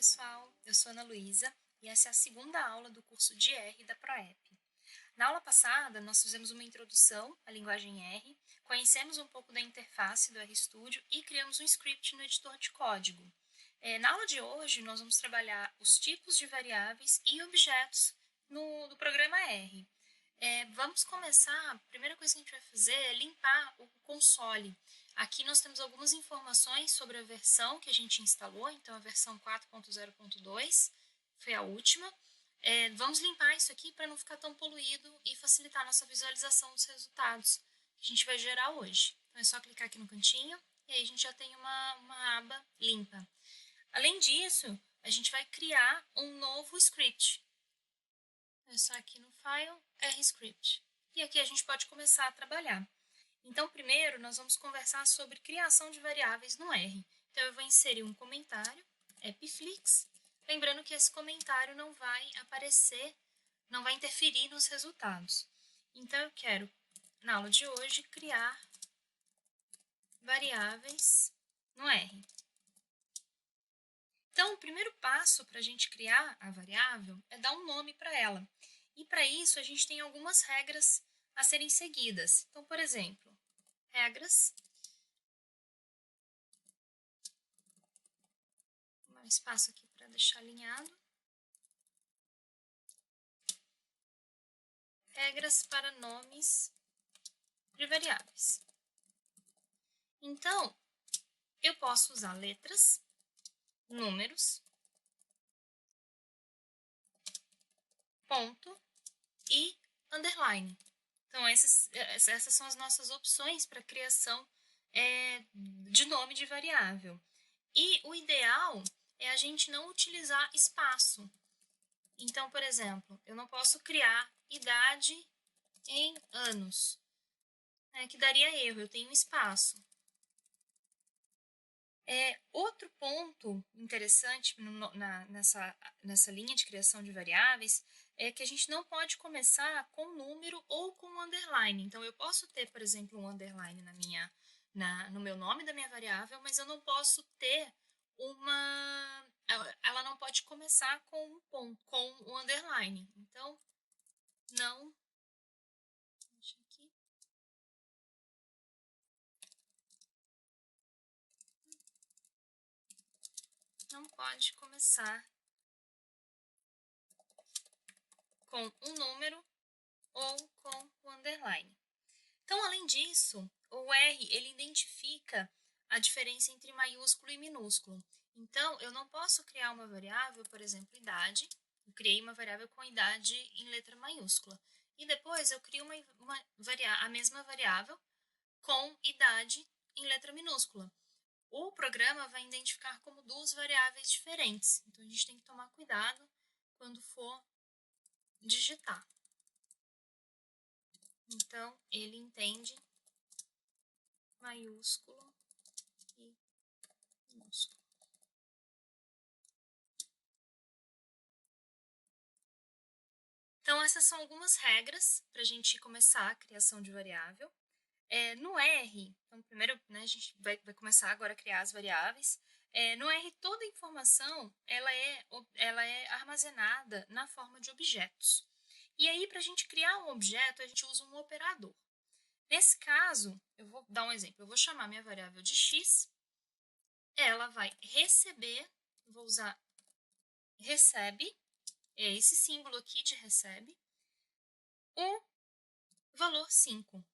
pessoal, eu sou Ana Luísa e essa é a segunda aula do curso de R da ProEP. Na aula passada, nós fizemos uma introdução à linguagem R, conhecemos um pouco da interface do RStudio e criamos um script no editor de código. Na aula de hoje, nós vamos trabalhar os tipos de variáveis e objetos do programa R. Vamos começar, a primeira coisa que a gente vai fazer é limpar o console. Aqui nós temos algumas informações sobre a versão que a gente instalou, então a versão 4.0.2 foi a última. Vamos limpar isso aqui para não ficar tão poluído e facilitar a nossa visualização dos resultados que a gente vai gerar hoje. Então é só clicar aqui no cantinho e aí a gente já tem uma aba limpa. Além disso, a gente vai criar um novo script. É só aqui no File, RScript. E aqui a gente pode começar a trabalhar. Então, primeiro, nós vamos conversar sobre criação de variáveis no R. Então, eu vou inserir um comentário, epiflix, lembrando que esse comentário não vai aparecer, não vai interferir nos resultados. Então, eu quero, na aula de hoje, criar variáveis no R. Então, o primeiro passo para a gente criar a variável é dar um nome para ela. E, para isso, a gente tem algumas regras a serem seguidas. Então, por exemplo, regras. Vou dar um espaço aqui para deixar alinhado. Regras para nomes de variáveis. Então, eu posso usar letras, números, ponto e underline. Então, essas são as nossas opções para a criação de nome de variável. E o ideal é a gente não utilizar espaço. Então, por exemplo, eu não posso criar idade em anos, que daria erro, eu tenho espaço. Outro ponto interessante nessa linha de criação de variáveis é que a gente não pode começar com número ou com underline. Então, eu posso ter, por exemplo, um underline no meu nome da minha variável, mas eu não posso ter ela não pode começar com um ponto, com um underline. Então, não. Deixa aqui. Não pode começar com um número ou com o underline. Então, além disso, o R ele identifica a diferença entre maiúsculo e minúsculo. Então, eu não posso criar uma variável, por exemplo, idade. Eu criei uma variável com idade em letra maiúscula. E depois eu crio a mesma variável com idade em letra minúscula. O programa vai identificar como duas variáveis diferentes. Então, a gente tem que tomar cuidado quando for digitar. Então, ele entende maiúsculo e minúsculo. Então, essas são algumas regras para a gente começar a criação de variável. No R, então, primeiro, a gente vai começar agora a criar as variáveis. No R, toda a informação ela é armazenada na forma de objetos. E aí, para a gente criar um objeto, a gente usa um operador. Nesse caso, eu vou dar um exemplo. Eu vou chamar minha variável de x. Ela vai receber, vou usar recebe, é esse símbolo aqui de recebe, o valor 5.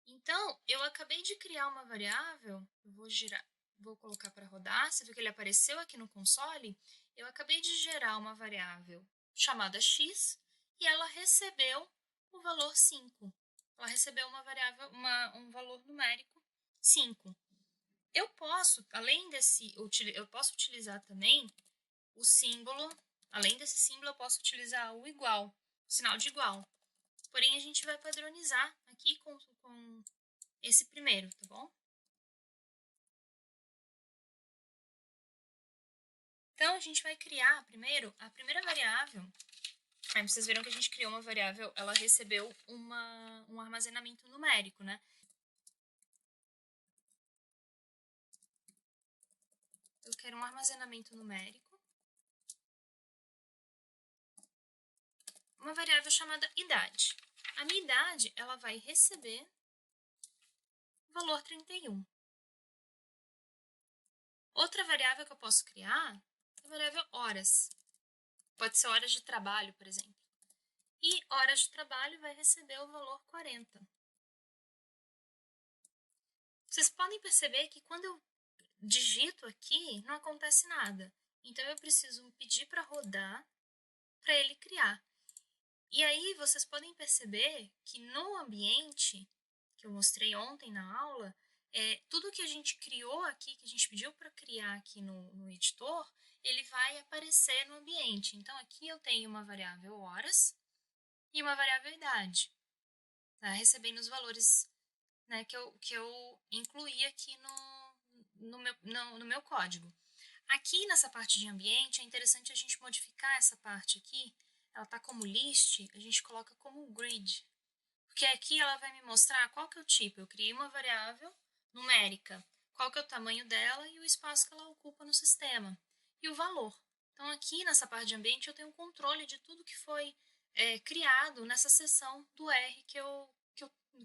Então, eu acabei de criar uma variável, eu vou colocar para rodar, você viu que ele apareceu aqui no console? Eu acabei de gerar uma variável chamada x e ela recebeu o valor 5. Ela recebeu um valor numérico 5. Eu posso, eu posso utilizar também o símbolo, além desse símbolo, eu posso utilizar o igual, o sinal de igual. Porém, a gente vai padronizar aqui com esse primeiro, tá bom? Então, a gente vai criar primeiro a primeira variável. Aí vocês viram que a gente criou uma variável, ela recebeu um armazenamento numérico, né? Eu quero um armazenamento numérico. uma variável chamada idade. A minha idade, ela vai receber o valor 31. Outra variável que eu posso criar é a variável horas. Pode ser horas de trabalho, por exemplo. E horas de trabalho vai receber o valor 40. Vocês podem perceber que quando eu digito aqui, não acontece nada. Então, eu preciso pedir para rodar para ele criar. E aí, vocês podem perceber que no ambiente, que eu mostrei ontem na aula, tudo que a gente criou aqui, que a gente pediu para criar aqui no editor, ele vai aparecer no ambiente. Então, aqui eu tenho uma variável horas e uma variável idade, tá? Recebendo os valores, né, que eu incluí aqui no meu código. Aqui nessa parte de ambiente, é interessante a gente modificar essa parte aqui. Ela está como list, a gente coloca como grid. Porque aqui ela vai me mostrar qual que é o tipo. Eu criei uma variável numérica, qual que é o tamanho dela e o espaço que ela ocupa no sistema. E o valor. Então aqui nessa parte de ambiente eu tenho um controle de tudo que foi criado nessa seção do R que eu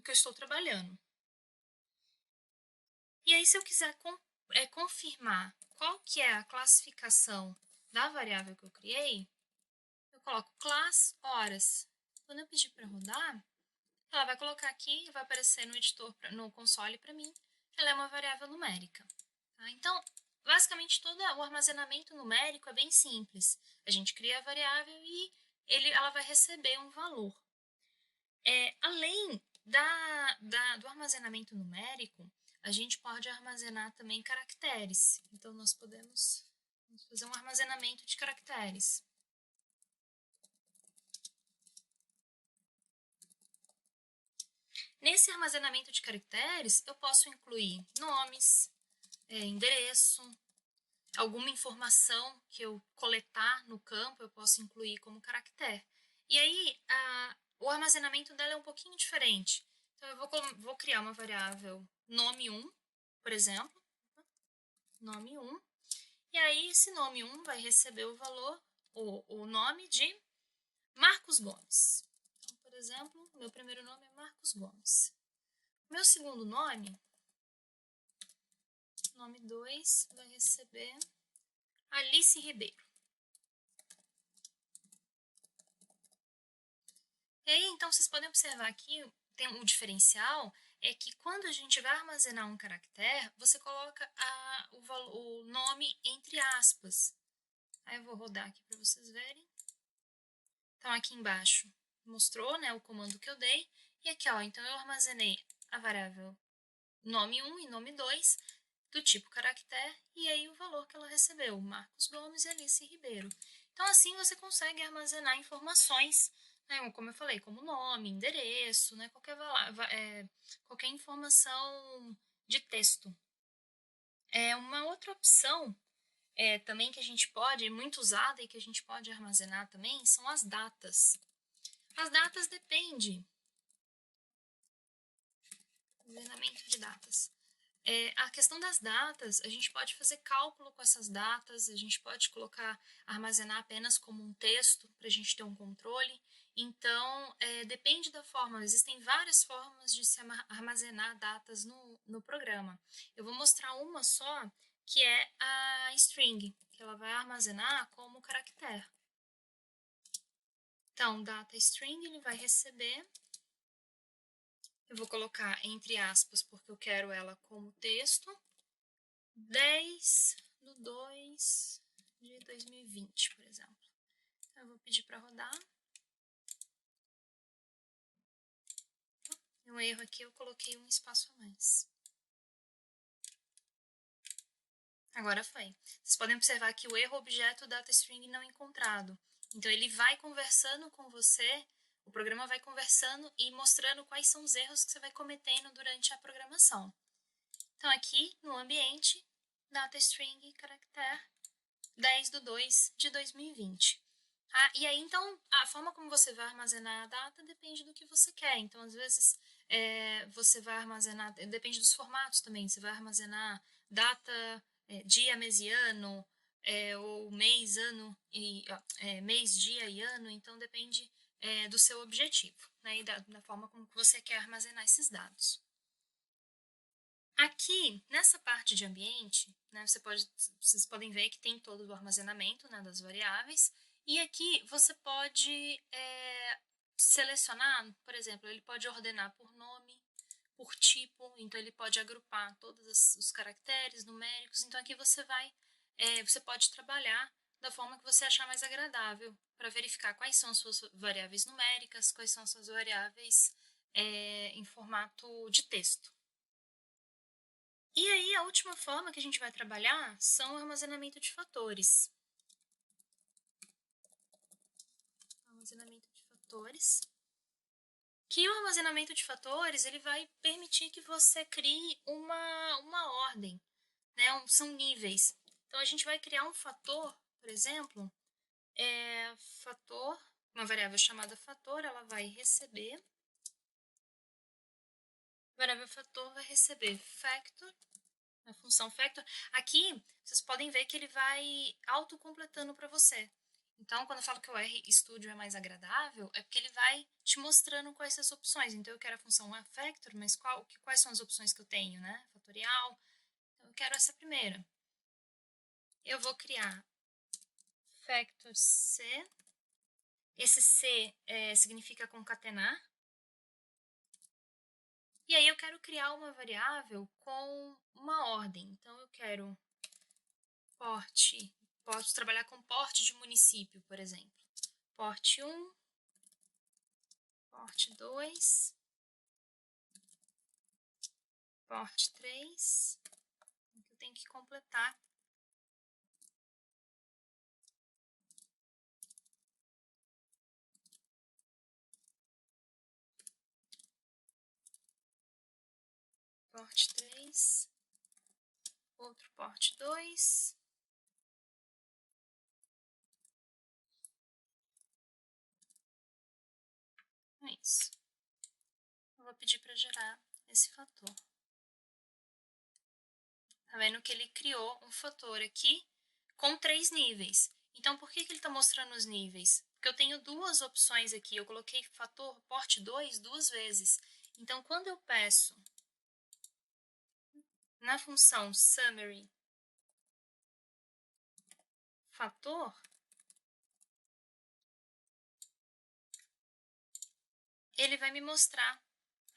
estou trabalhando. E aí, se eu quiser confirmar qual que é a classificação da variável que eu criei, eu coloco class horas. Quando eu pedir para rodar, ela vai colocar aqui, vai aparecer no editor, no console para mim, que ela é uma variável numérica. Tá? Então, basicamente, todo o armazenamento numérico é bem simples. A gente cria a variável e ela vai receber um valor. Além do armazenamento numérico, a gente pode armazenar também caracteres. Então, nós podemos fazer um armazenamento de caracteres. Nesse armazenamento de caracteres, eu posso incluir nomes, endereço, alguma informação que eu coletar no campo, eu posso incluir como caractere. E aí, o armazenamento dela é um pouquinho diferente. Então, eu vou criar uma variável nome1, por exemplo, nome1, e aí esse nome1 vai receber o valor, o nome de Marcos Gomes. Então, por exemplo, meu primeiro nome é Marcos Gomes. Meu segundo nome, nome 2, vai receber Alice Ribeiro. E aí, então, vocês podem observar aqui, tem um diferencial, é que quando a gente vai armazenar um caractere, você coloca o nome entre aspas. Aí eu vou rodar aqui para vocês verem. Então, aqui embaixo mostrou, né, o comando que eu dei. E aqui, ó, então eu armazenei a variável nome1 e nome 2 do tipo caractere e aí o valor que ela recebeu, Marcos Gomes e Alice Ribeiro. Então, assim você consegue armazenar informações, né, como eu falei, como nome, endereço, né, qualquer informação de texto. Uma outra opção também que a gente pode, muito usada e que a gente pode armazenar também, são as datas. As datas dependem. Armazenamento de datas. A questão das datas, a gente pode fazer cálculo com essas datas, a gente pode armazenar apenas como um texto para a gente ter um controle. Então, depende da forma. Existem várias formas de se armazenar datas no programa. Eu vou mostrar uma só, que é a string, que ela vai armazenar como caractere. Então, data string, ele vai receber. Eu vou colocar entre aspas, porque eu quero ela como texto. 10/2/2020, por exemplo. Então, eu vou pedir para rodar. Um erro aqui, eu coloquei um espaço a mais. Agora foi. Vocês podem observar que o erro objeto DataString não encontrado. Então, ele vai conversando com você, o programa vai conversando e mostrando quais são os erros que você vai cometendo durante a programação. Então, aqui no ambiente, DataString caractere 10/2/2020. E aí, então, a forma como você vai armazenar a data depende do que você quer. Então, às vezes, você vai armazenar, depende dos formatos também, você vai armazenar data, dia, mês e ano, ou mês, ano, mês, dia e ano, então depende do seu objetivo, né, e da forma como você quer armazenar esses dados. Aqui, nessa parte de ambiente, né, vocês podem ver que tem todo o armazenamento, né, das variáveis, e aqui você pode selecionar, por exemplo, ele pode ordenar por nome, por tipo, então ele pode agrupar todos os caracteres numéricos, então aqui você pode trabalhar da forma que você achar mais agradável, para verificar quais são as suas variáveis numéricas, quais são as suas variáveis em formato de texto. E aí, a última forma que a gente vai trabalhar são o armazenamento de fatores. Armazenamento de fatores. Que o armazenamento de fatores ele vai permitir que você crie uma ordem, né? São níveis. Então, a gente vai criar um fator, por exemplo, fator, uma variável chamada fator, ela vai receber. A variável fator vai receber factor, a função factor. Aqui, vocês podem ver que ele vai autocompletando para você. Então, quando eu falo que o RStudio é mais agradável, é porque ele vai te mostrando quais são as opções. Então, eu quero a função factor, mas quais são as opções que eu tenho, né? Fatorial. Então, eu quero essa primeira. Eu vou criar factor C. Esse C significa concatenar. E aí, eu quero criar uma variável com uma ordem. Então, eu quero porte. Posso trabalhar com porte de município, por exemplo. Porte 1, porte 2, porte 3. Eu tenho que completar. Porte 3, outro porte 2. É isso. Eu vou pedir para gerar esse fator. Tá vendo que ele criou um fator aqui com 3 níveis. Então, por que ele está mostrando os níveis? Porque eu tenho duas opções aqui. Eu coloquei fator porte 2 duas vezes. Então, quando eu peço na função summary fator, ele vai me mostrar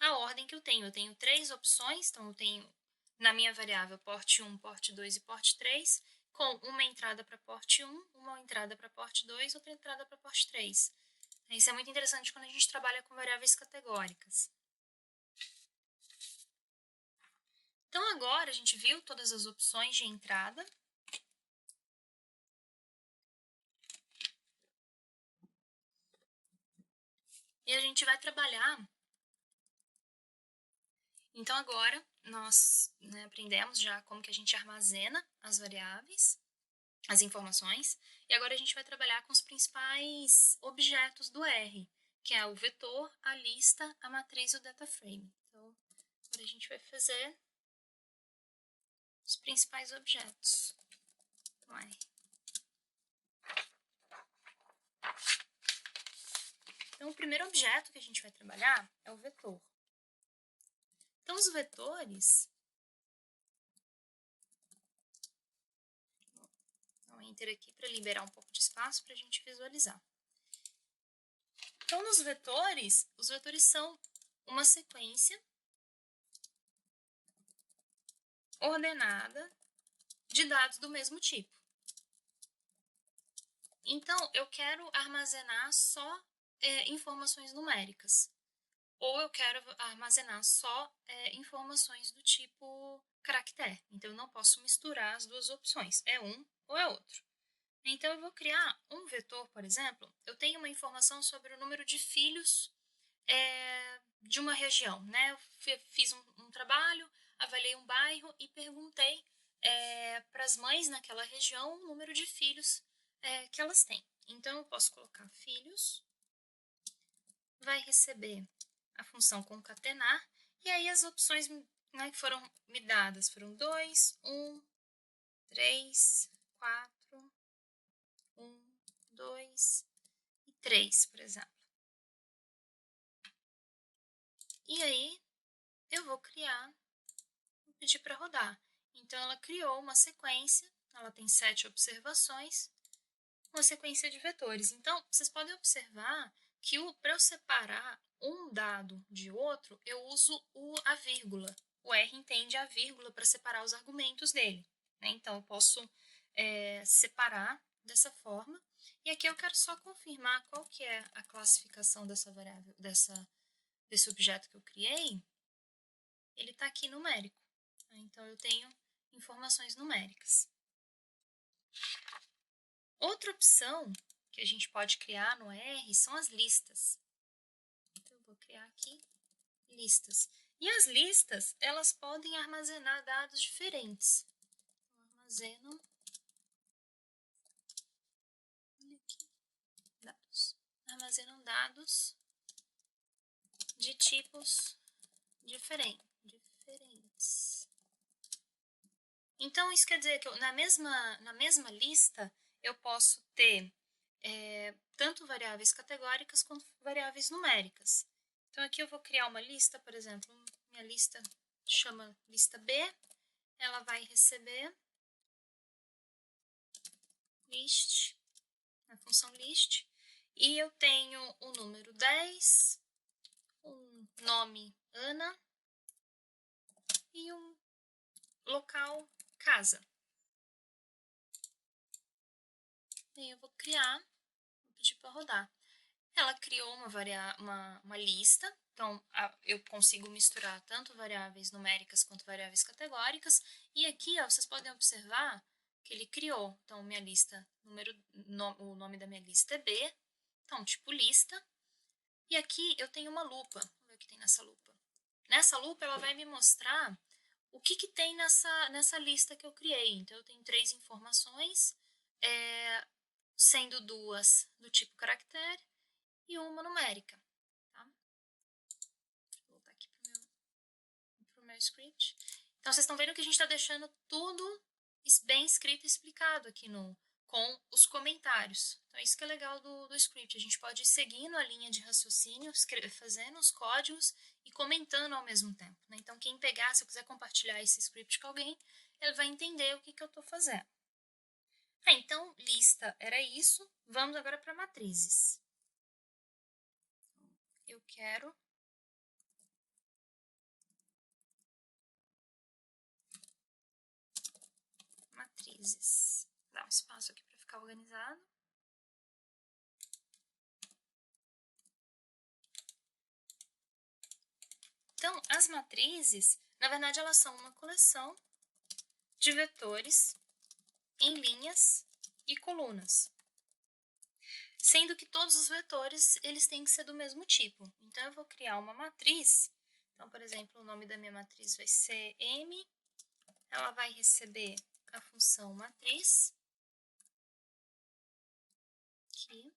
a ordem que eu tenho. Eu tenho 3 opções, então eu tenho na minha variável porte 1, porte 2 e porte 3, com uma entrada para porte 1, uma entrada para porte 2, outra entrada para porte 3. Isso é muito interessante quando a gente trabalha com variáveis categóricas. Então, agora a gente viu todas as opções de entrada. E a gente vai trabalhar. Então, agora nós aprendemos já como que a gente armazena as variáveis, as informações. E agora a gente vai trabalhar com os principais objetos do R, que é o vetor, a lista, a matriz e o data frame. Então, agora a gente vai fazer os principais objetos. Então, o primeiro objeto que a gente vai trabalhar é o vetor. Então, os vetores... Vou dar um enter aqui para liberar um pouco de espaço para a gente visualizar. Então, nos vetores, os vetores são uma sequência ordenada de dados do mesmo tipo. Então, eu quero armazenar só informações numéricas. Ou eu quero armazenar só informações do tipo caractere. Então, eu não posso misturar as duas opções. É um ou é outro. Então, eu vou criar um vetor, por exemplo. Eu tenho uma informação sobre o número de filhos de uma região. Né? Eu fiz um trabalho, avaliei um bairro e perguntei para as mães naquela região o número de filhos que elas têm. Então, eu posso colocar filhos, vai receber a função concatenar, e aí as opções que foram me dadas foram 2, 1, 3, 4, 1, 2 e 3, por exemplo. E aí, eu vou pedir para rodar. Então, ela criou uma sequência, ela tem 7 observações, uma sequência de vetores. Então, vocês podem observar que para eu separar um dado de outro, eu uso a vírgula. O R entende a vírgula para separar os argumentos dele. Né? Então, eu posso separar dessa forma. E aqui eu quero só confirmar qual que é a classificação dessa variável, desse objeto que eu criei. Ele está aqui numérico. Então, eu tenho informações numéricas. Outra opção que a gente pode criar no R são as listas. Então, eu vou criar aqui listas. E as listas, elas podem armazenar dados diferentes. Então, armazenam dados de tipos diferentes. Então, isso quer dizer que na mesma lista, eu posso ter tanto variáveis categóricas quanto variáveis numéricas. Então, aqui eu vou criar uma lista, por exemplo, minha lista chama lista B, ela vai receber list, a função list, e eu tenho o número 10, um nome Ana e um local casa. E eu vou pedir para rodar. Ela criou uma lista, então eu consigo misturar tanto variáveis numéricas quanto variáveis categóricas. E aqui, ó, vocês podem observar que ele criou, então, minha lista, o nome da minha lista é B, então, tipo lista. E aqui eu tenho uma lupa, vamos ver o que tem nessa lupa. Nessa lupa, ela vai me mostrar o que tem nessa lista que eu criei. Então, eu tenho 3 informações, sendo 2 do tipo caractere e uma numérica. Tá? Vou voltar aqui para o meu script. Então, vocês estão vendo que a gente está deixando tudo bem escrito e explicado aqui com os comentários. Então, isso que é legal do script. A gente pode ir seguindo a linha de raciocínio, fazendo os códigos e comentando ao mesmo tempo. Né? Então, quem pegar, se eu quiser compartilhar esse script com alguém, ele vai entender o que eu estou fazendo. Então, lista era isso. Vamos agora para matrizes. Eu quero matrizes. Dá um espaço aqui para ficar organizado. Então, as matrizes, na verdade, elas são uma coleção de vetores em linhas e colunas. Sendo que todos os vetores, eles têm que ser do mesmo tipo. Então, eu vou criar uma matriz. Então, por exemplo, o nome da minha matriz vai ser M. Ela vai receber a função matriz. Aqui.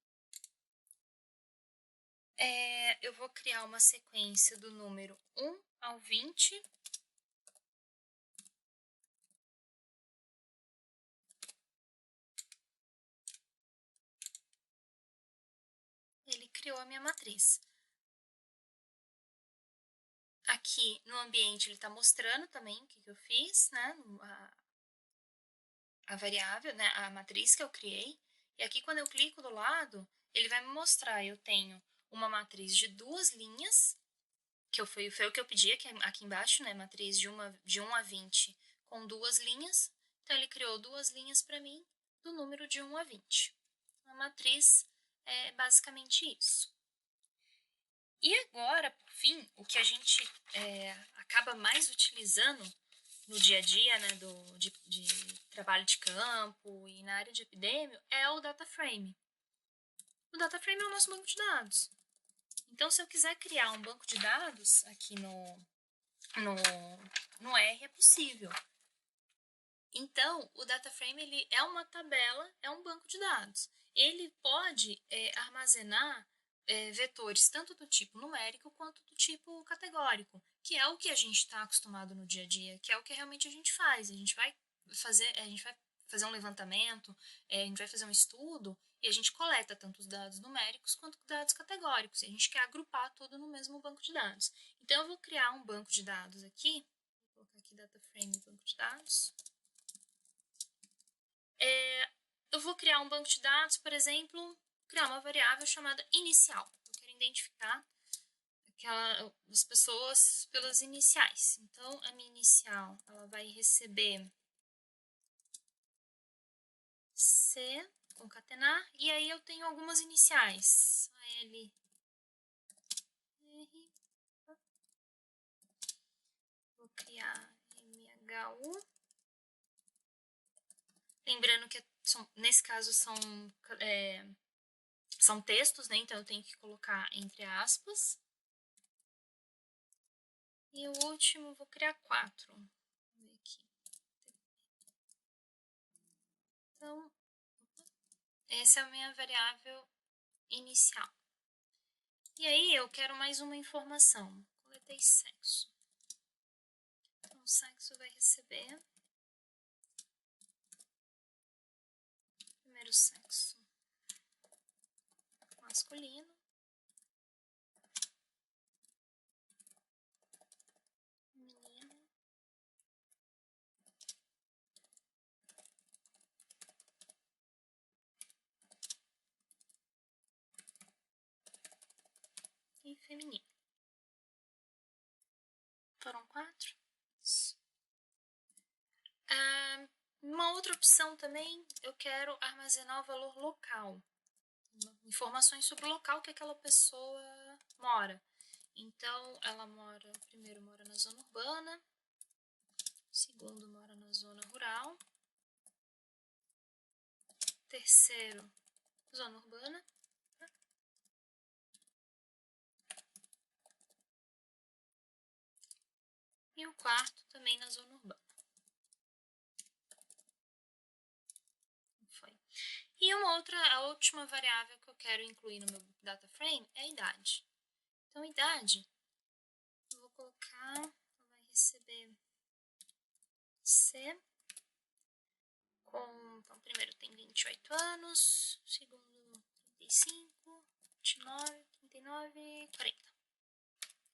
Eu vou criar uma sequência do número 1 ao 20. Ele criou a minha matriz. Aqui no ambiente ele está mostrando também o que eu fiz, né? A variável, né? A matriz que eu criei. E aqui quando eu clico do lado, ele vai me mostrar. Eu tenho uma matriz de 2 linhas, que foi o que eu pedi aqui embaixo, né? Matriz de 1 a 20 com 2 linhas. Então, ele criou 2 linhas para mim do número de 1 a 20. A matriz é basicamente isso. E agora, por fim, o que a gente acaba mais utilizando no dia a dia, né, de trabalho de campo e na área de epidêmio, é o data frame. O data frame é o nosso banco de dados. Então, se eu quiser criar um banco de dados aqui no R, é possível. Então, o data frame ele é uma tabela, é um banco de dados. Ele pode armazenar vetores tanto do tipo numérico quanto do tipo categórico, que é o que a gente está acostumado no dia a dia, que é o que realmente a gente faz. A gente vai fazer um levantamento, a gente vai fazer um estudo e a gente coleta tanto os dados numéricos quanto os dados categóricos. E a gente quer agrupar tudo no mesmo banco de dados. Então, eu vou criar um banco de dados aqui. Vou colocar aqui DataFrame banco de dados. Eu vou criar um banco de dados, por exemplo, criar uma variável chamada inicial. Eu quero identificar as pessoas pelas iniciais. Então, a minha inicial ela vai receber C, concatenar, e aí eu tenho algumas iniciais. A L, R, vou criar MHU. Lembrando que nesse caso são textos, né? Então eu tenho que colocar entre aspas. E o último, vou criar 4. Vou ver aqui. Então, essa é a minha variável inicial. E aí, eu quero mais uma informação. Coletei sexo. Então, o sexo vai receber primeiro sexo masculino. Menino. E feminino. Foram 4? Isso. Uma outra opção também, eu quero armazenar o valor local. Informações sobre o local que aquela pessoa mora. Então, ela primeiro mora na zona urbana, segundo mora na zona rural, terceiro, zona urbana, e o quarto também na zona urbana. Foi. E a última variável que eu quero incluir no meu data frame é a idade. Então, idade, eu vou colocar, ela vai receber C, então, primeiro tem 28 anos, segundo 35, 29, 39, 40.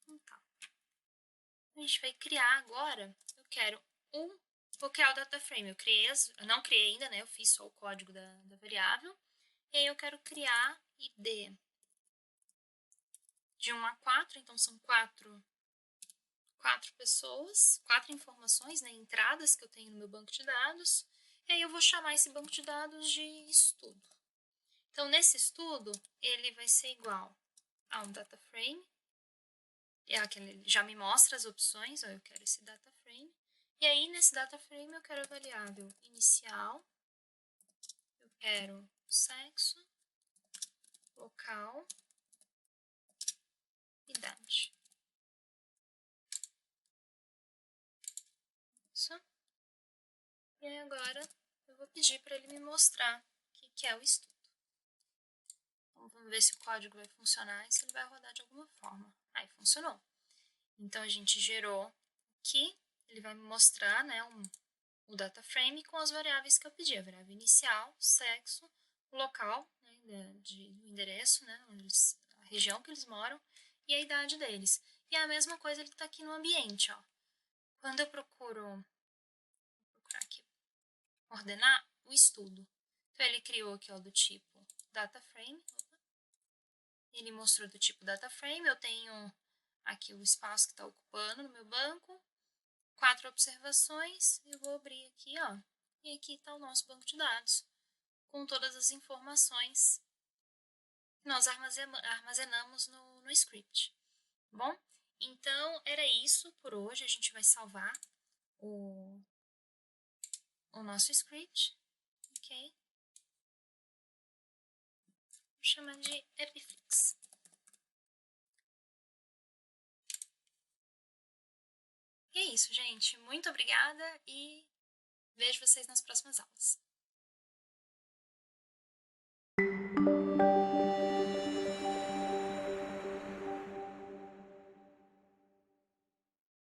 Então, tá. A gente vai criar agora, vou criar o data frame. Eu não criei ainda, né? Eu fiz só o código da variável. E aí eu quero criar ID de 1 a 4, então são 4 pessoas, 4 informações, né, entradas que eu tenho no meu banco de dados. E aí eu vou chamar esse banco de dados de estudo. Então, nesse estudo, ele vai ser igual a um data frame. Ele já me mostra as opções, eu quero esse data frame. E aí, nesse data frame, eu quero a variável inicial, eu quero sexo, local, idade. Isso. E aí, agora, eu vou pedir para ele me mostrar o que é o estudo. Então, vamos ver se o código vai funcionar e se ele vai rodar de alguma forma. Aí, funcionou. Então, a gente gerou aqui, ele vai me mostrar, né, o data frame com as variáveis que eu pedi. A variável inicial, sexo, o local, né, do endereço, né, a região que eles moram e a idade deles. E a mesma coisa ele está aqui no ambiente. Ó. Quando eu procuro, vou procurar aqui, ordenar o estudo. Então, ele criou aqui ó, do tipo data frame. Ele mostrou do tipo data frame. Eu tenho aqui o espaço que está ocupando no meu banco. 4 observações. Eu vou abrir aqui, ó. E aqui está o nosso banco de dados, com todas as informações que nós armazenamos no script. Bom, então era isso por hoje. A gente vai salvar o nosso script. Ok? Vou chamar de Epiflix. E é isso, gente. Muito obrigada e vejo vocês nas próximas aulas.